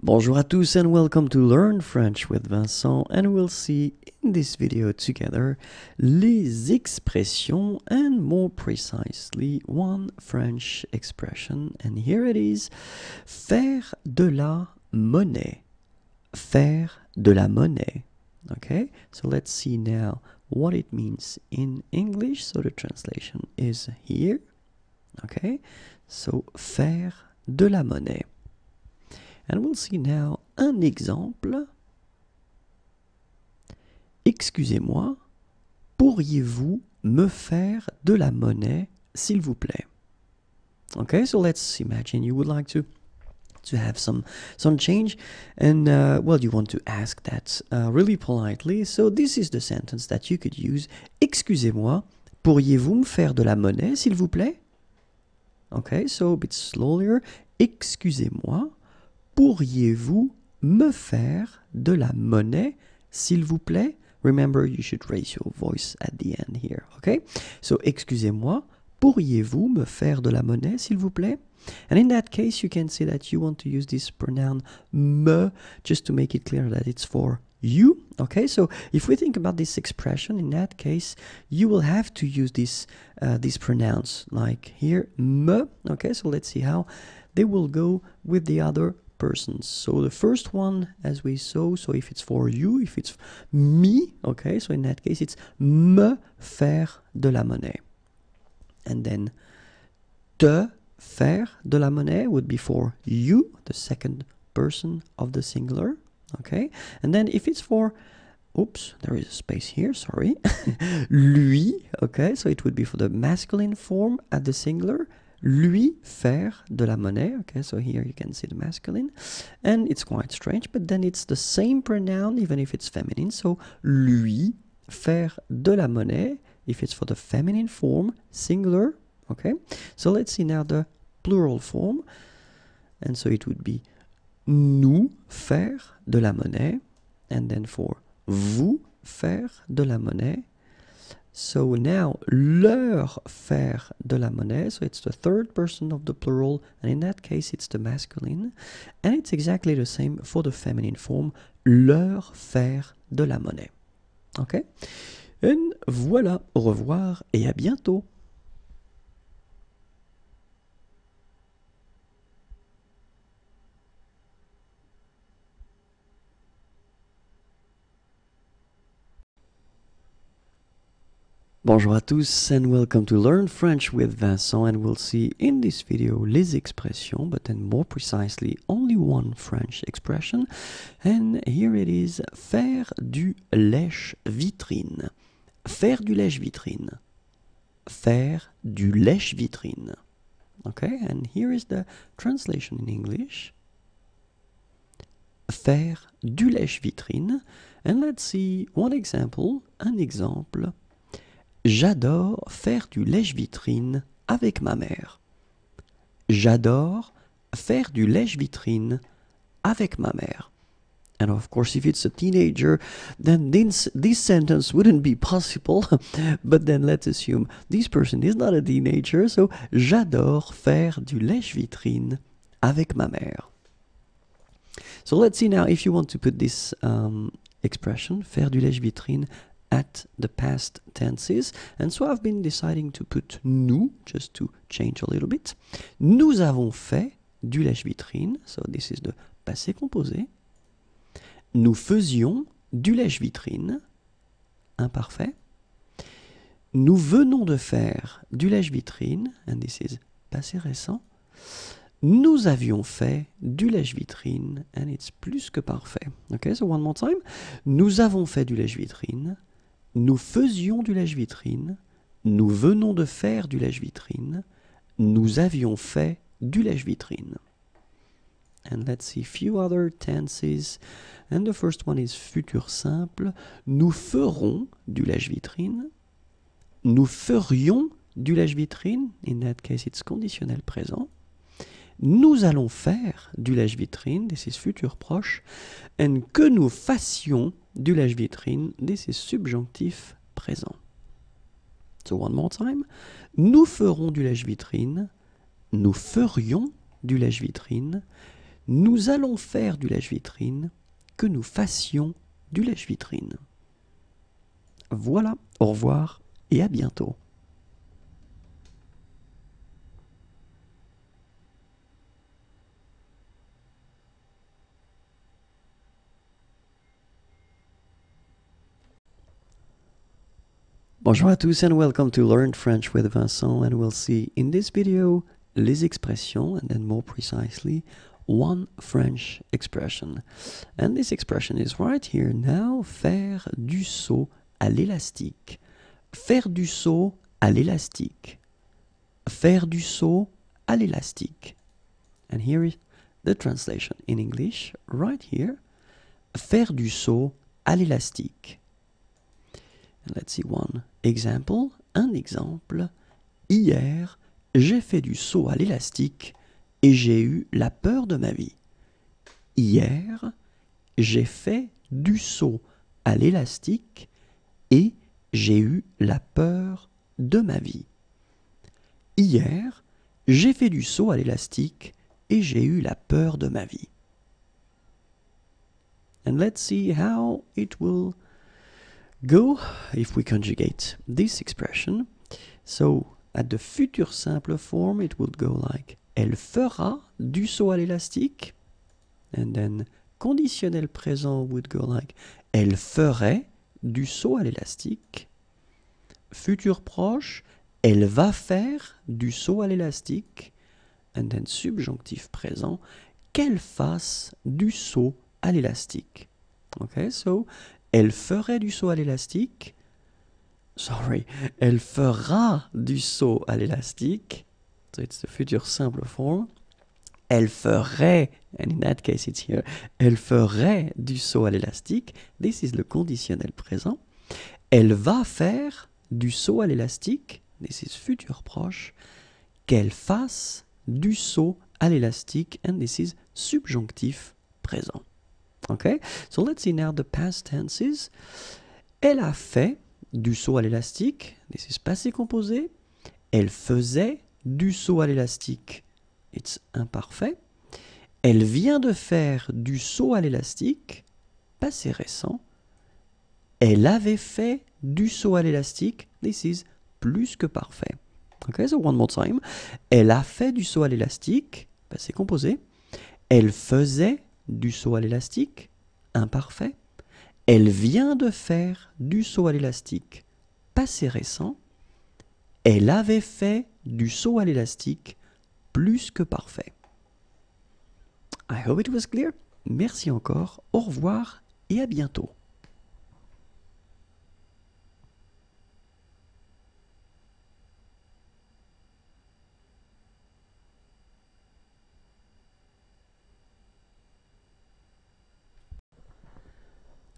Bonjour à tous and welcome to Learn French with Vincent, and we'll see in this video together les expressions and more precisely one French expression, and here it is: faire de la monnaie. Faire de la monnaie. Okay, so let's see now what it means in English. So the translation is here. Okay, so faire de la monnaie. And we'll see now un exemple. Excusez-moi, pourriez-vous me faire de la monnaie, s'il vous plaît? Okay, so let's imagine you would like to have some change, and well, you want to ask that really politely. So this is the sentence that you could use. Excusez-moi, pourriez-vous me faire de la monnaie, s'il vous plaît? Okay, so a bit slower. Excusez-moi, pourriez-vous me faire de la monnaie, s'il vous plaît? Remember, you should raise your voice at the end here, okay? So, excusez-moi, pourriez-vous me faire de la monnaie, s'il vous plaît? And in that case, you can say that you want to use this pronoun me, just to make it clear that it's for you, okay? So, if we think about this expression, in that case, you will have to use these pronouns, like here, me, okay? So, let's see how they will go with the other persons. So the first one, as we saw, so if it's for you, if it's me, okay, so in that case it's me faire de la monnaie. And then te faire de la monnaie would be for you, the second person of the singular, okay? And then if it's for, oops, there is a space here, sorry, lui, okay, so it would be for the masculine form at the singular. Lui faire de la monnaie, okay, so here you can see the masculine, and it's quite strange, but then it's the same pronoun even if it's feminine, so lui faire de la monnaie, if it's for the feminine form, singular, okay. So let's see now the plural form, and so it would be nous faire de la monnaie, and then for vous faire de la monnaie. So now, leur faire de la monnaie, so it's the third person of the plural, and in that case it's the masculine, and it's exactly the same for the feminine form, leur faire de la monnaie. Okay? And voilà, au revoir et à bientôt. Bonjour à tous and welcome to Learn French with Vincent, and we'll see in this video les expressions, but then more precisely only one French expression, and here it is: faire du lèche-vitrine. Faire du lèche-vitrine. Faire du lèche-vitrine. Okay, and here is the translation in English. Faire du lèche-vitrine, and let's see one example, un exemple. J'adore faire du lèche-vitrine avec ma mère. J'adore faire du lèche-vitrine avec ma mère. And of course, if it's a teenager, then this sentence wouldn't be possible. But then let's assume this person is not a teenager, so j'adore faire du lèche-vitrine avec ma mère. So let's see now if you want to put this expression, faire du lèche-vitrine, at the past tenses, and so I've been deciding to put nous, just to change a little bit. Nous avons fait du lèche-vitrine, so this is the passé composé. Nous faisions du lèche-vitrine, imparfait. Nous venons de faire du lèche-vitrine, and this is passé récent. Nous avions fait du lèche-vitrine, and it's plus que parfait. Okay, so one more time. Nous avons fait du lèche-vitrine. Nous faisions du lèche-vitrine, nous venons de faire du lèche-vitrine, nous avions fait du lèche-vitrine. And let's see a few other tenses. And the first one is futur simple. Nous ferons du lèche-vitrine. Nous ferions du lèche-vitrine. In that case, it's conditionnel présent. Nous allons faire du lèche-vitrine. This is futur proche. And que nous fassions du lèche-vitrine. This is subjonctif présent. So one more time. Nous ferons du lèche-vitrine. Nous ferions du lèche-vitrine. nous allons faire du lèche-vitrine, que nous fassions du lèche-vitrine. Voilà, au revoir et à bientôt. Bonjour à tous and welcome to Learn French with Vincent, and we'll see in this video les expressions and then more precisely one French expression. And this expression is right here now, faire du saut à l'élastique. Faire du saut à l'élastique. Faire du saut à l'élastique. And here is the translation in English right here. Faire du saut à l'élastique. And let's see one example. Un exemple. Hier, j'ai fait du saut à l'élastique et j'ai eu la peur de ma vie. Hier, j'ai fait du saut à l'élastique et j'ai eu la peur de ma vie. Hier, j'ai fait du saut à l'élastique et j'ai eu la peur de ma vie. And let's see how it will go if we conjugate this expression. So, at the future simple form, it would go like elle fera du saut à l'élastique. And then conditionnel présent would go like elle ferait du saut à l'élastique. Futur proche, elle va faire du saut à l'élastique. And then subjonctif présent, qu'elle fasse du saut à l'élastique. Okay, so elle ferait du saut à l'élastique. Sorry, elle fera du saut à l'élastique. So it's the future simple form. Elle ferait, and in that case it's here, elle ferait du saut à l'élastique. This is le conditionnel présent. Elle va faire du saut à l'élastique. This is futur proche. Qu'elle fasse du saut à l'élastique. And this is subjonctif présent. Okay, so let's see now the past tenses. Elle a fait du saut à l'élastique. This is passé composé. Elle faisait du saut à l'élastique. It's imparfait. Elle vient de faire du saut à l'élastique. Passé récent. Elle avait fait du saut à l'élastique. This is plus que parfait. Okay, so one more time. Elle a fait du saut à l'élastique. Passé composé. Elle faisait du saut à l'élastique, imparfait. Elle vient de faire du saut à l'élastique, passé récent. Elle avait fait du saut à l'élastique, plus que parfait. I hope it was clear. Merci encore, au revoir et à bientôt.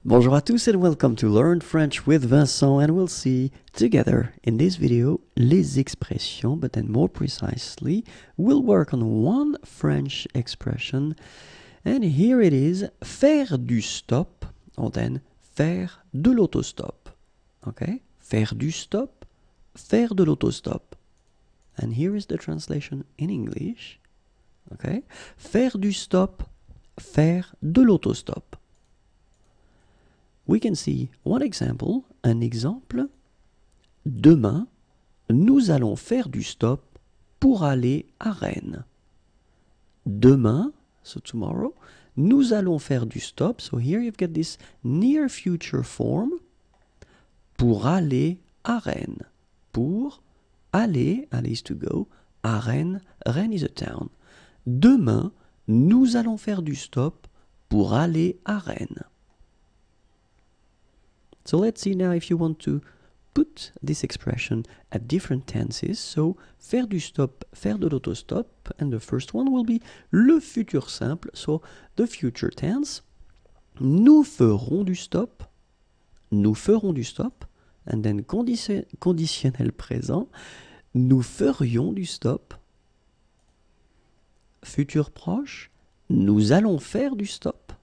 Bonjour à tous and welcome to Learn French with Vincent, and we'll see together in this video les expressions, but then more precisely we'll work on one French expression, and here it is, faire du stop, or then faire de l'autostop. Okay, faire du stop, faire de l'autostop. And here is the translation in English. Okay, faire du stop, faire de l'autostop. We can see one example, un exemple. Demain, nous allons faire du stop pour aller à Rennes. Demain, so tomorrow, nous allons faire du stop. So here you've got this near future form. Pour aller à Rennes. Pour aller, aller is to go, à Rennes, Rennes is a town. Demain, nous allons faire du stop pour aller à Rennes. So let's see now if you want to put this expression at different tenses. So, faire du stop, faire de l'autostop. And the first one will be le futur simple. So, the future tense. Nous ferons du stop. Nous ferons du stop. And then conditionnel présent. Nous ferions du stop. Futur proche. Nous allons faire du stop.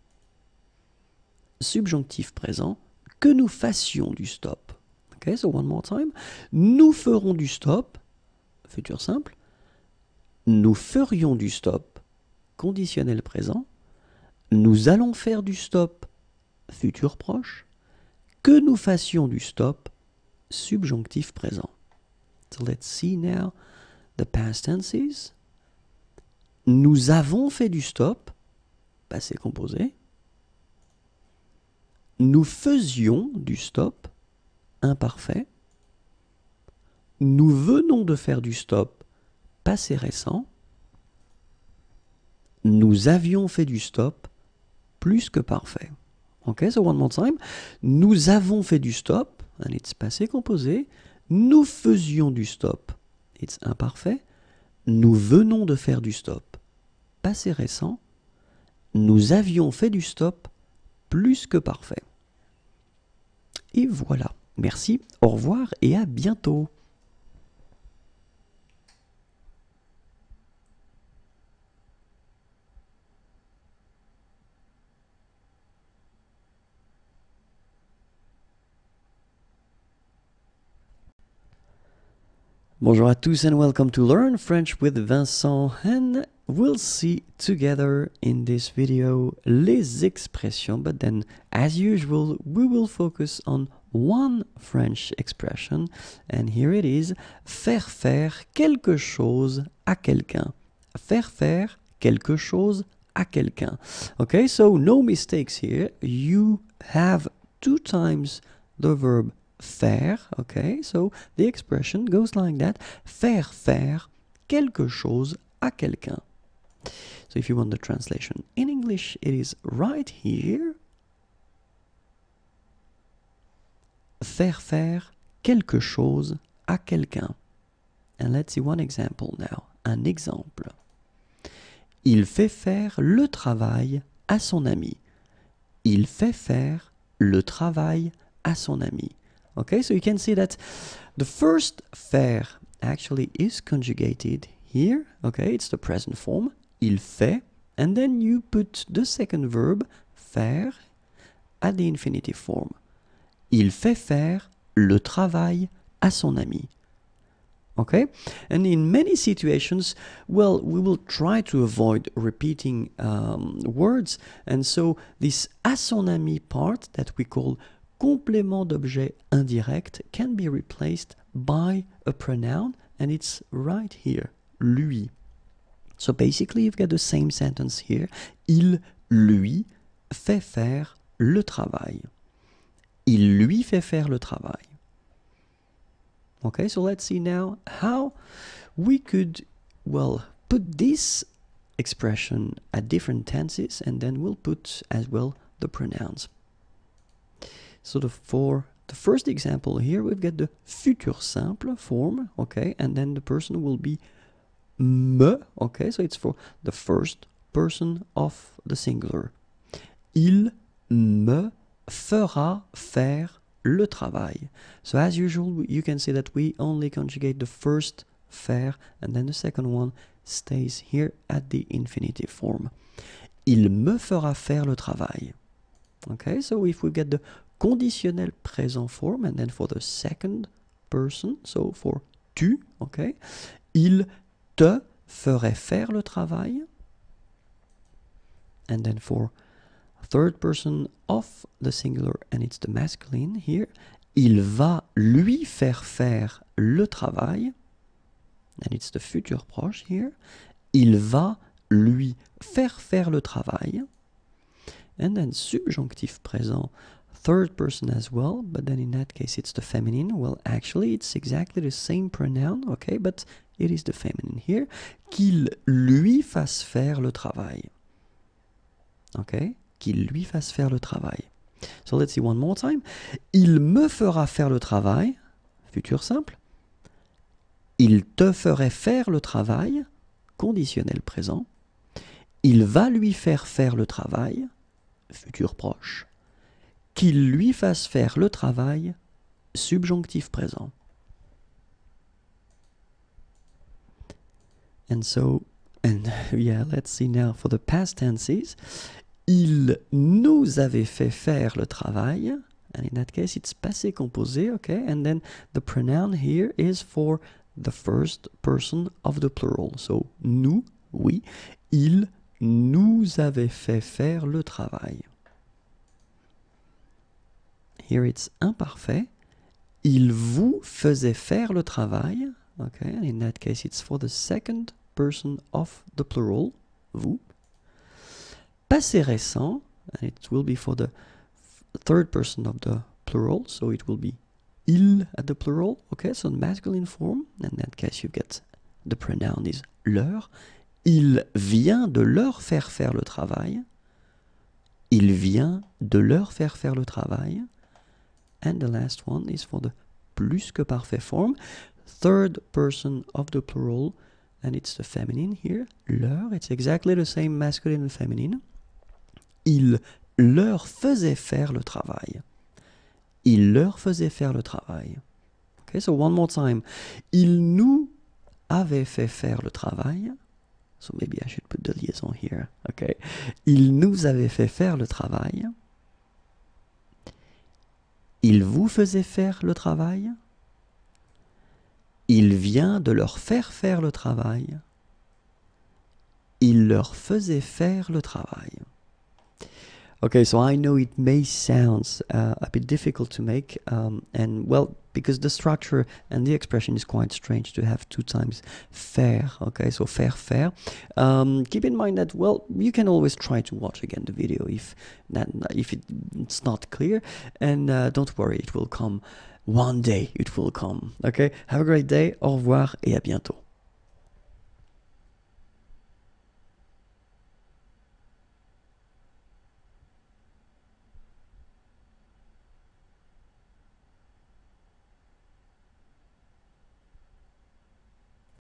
Subjonctif présent. Que nous fassions du stop. Okay, so one more time. Nous ferons du stop, futur simple. Nous ferions du stop, conditionnel présent. Nous allons faire du stop, futur proche. Que nous fassions du stop, subjonctif présent. So let's see now the past tenses. Nous avons fait du stop, passé composé. Nous faisions du stop, imparfait. Nous venons de faire du stop, passé récent. Nous avions fait du stop, plus que parfait. Ok, so one more time. Nous avons fait du stop, and it's passé composé. Nous faisions du stop, it's imparfait. Nous venons de faire du stop, passé récent. Nous avions fait du stop, plus que parfait. Et voilà. Merci, au revoir et à bientôt. Bonjour à tous and welcome to Learn French with Vincent, and we'll see together in this video les expressions, but then as usual we will focus on one French expression, and here it is: faire faire quelque chose à quelqu'un. Faire faire quelque chose à quelqu'un. Okay, so no mistakes here. You have 2 times the verb faire, okay, so the expression goes like that: faire faire quelque chose à quelqu'un. So if you want the translation in English, it is right here. Faire faire quelque chose à quelqu'un. And let's see one example now. Un exemple. Il fait faire le travail à son ami. Il fait faire le travail à son ami. Okay, so you can see that the first faire actually is conjugated here. Okay, it's the present form. Il fait, and then you put the second verb, faire, at the infinitive form. Il fait faire le travail à son ami. Okay, and in many situations, well, we will try to avoid repeating words, and so this à son ami part that we call complément d'objet indirect can be replaced by a pronoun, and it's right here, lui. So basically you've got the same sentence here. Il lui fait faire le travail. Il lui fait faire le travail. Okay, so let's see now how we could, well, put this expression at different tenses, and then we'll put as well the pronouns. So for the first example here, we've got the futur simple form, okay, and then the person will be me, okay, so it's for the first person of the singular. Il me fera faire le travail. So as usual, you can see that we only conjugate the first faire, and then the second one stays here at the infinitive form. Il me fera faire le travail. Okay, so if we get the conditionnel présent form, and then for the second person, so for tu, okay, il te ferait faire le travail. And then for third person of the singular, and it's the masculine here, il va lui faire le travail. And it's the futur proche here. Il va lui faire le travail. And then subjonctif présent, third person as well, but then in that case it's the feminine. Well, actually it's exactly the same pronoun, okay, but it is the feminine here. Qu'il lui fasse faire le travail. Okay, qu'il lui fasse faire le travail. So let's see one more time. Il me fera faire le travail, futur simple. Il te ferait faire le travail, conditionnel présent. Il va lui faire le travail, futur proche. Qu'il lui fasse faire le travail, subjonctif présent. And so, and yeah, let's see now for the past tenses. Il nous avait fait faire le travail, and in that case it's passé composé, okay, and then the pronoun here is for the first person of the plural. So, nous, oui, il nous avait fait faire le travail. Here it's imparfait. Il vous faisait faire le travail. Okay, in that case it's for the second person of the plural, vous. Passé récent, and it will be for the third person of the plural, so it will be il at the plural, okay, so masculine form, in that case you get the pronoun is leur. Il vient de leur faire faire le travail. Il vient de leur faire faire le travail. And the last one is for the plus que parfait form, third person of the plural, and it's the feminine here, leur, it's exactly the same masculine and feminine. Il leur faisait faire le travail. Il leur faisait faire le travail. Okay, so one more time. Il nous avait fait faire le travail. So maybe I should put the liaison here. Okay. Il nous avait fait faire le travail. Il vous faisait faire le travail. Il vient de leur faire faire le travail. Il leur faisait faire le travail. Okay, so I know it may sound a bit difficult to make, and well, because the structure and the expression is quite strange to have two times faire, okay, so faire. Keep in mind that, well, you can always try to watch again the video if it's not clear, and don't worry, it will come. One day it will come, okay? Have a great day, au revoir et à bientôt.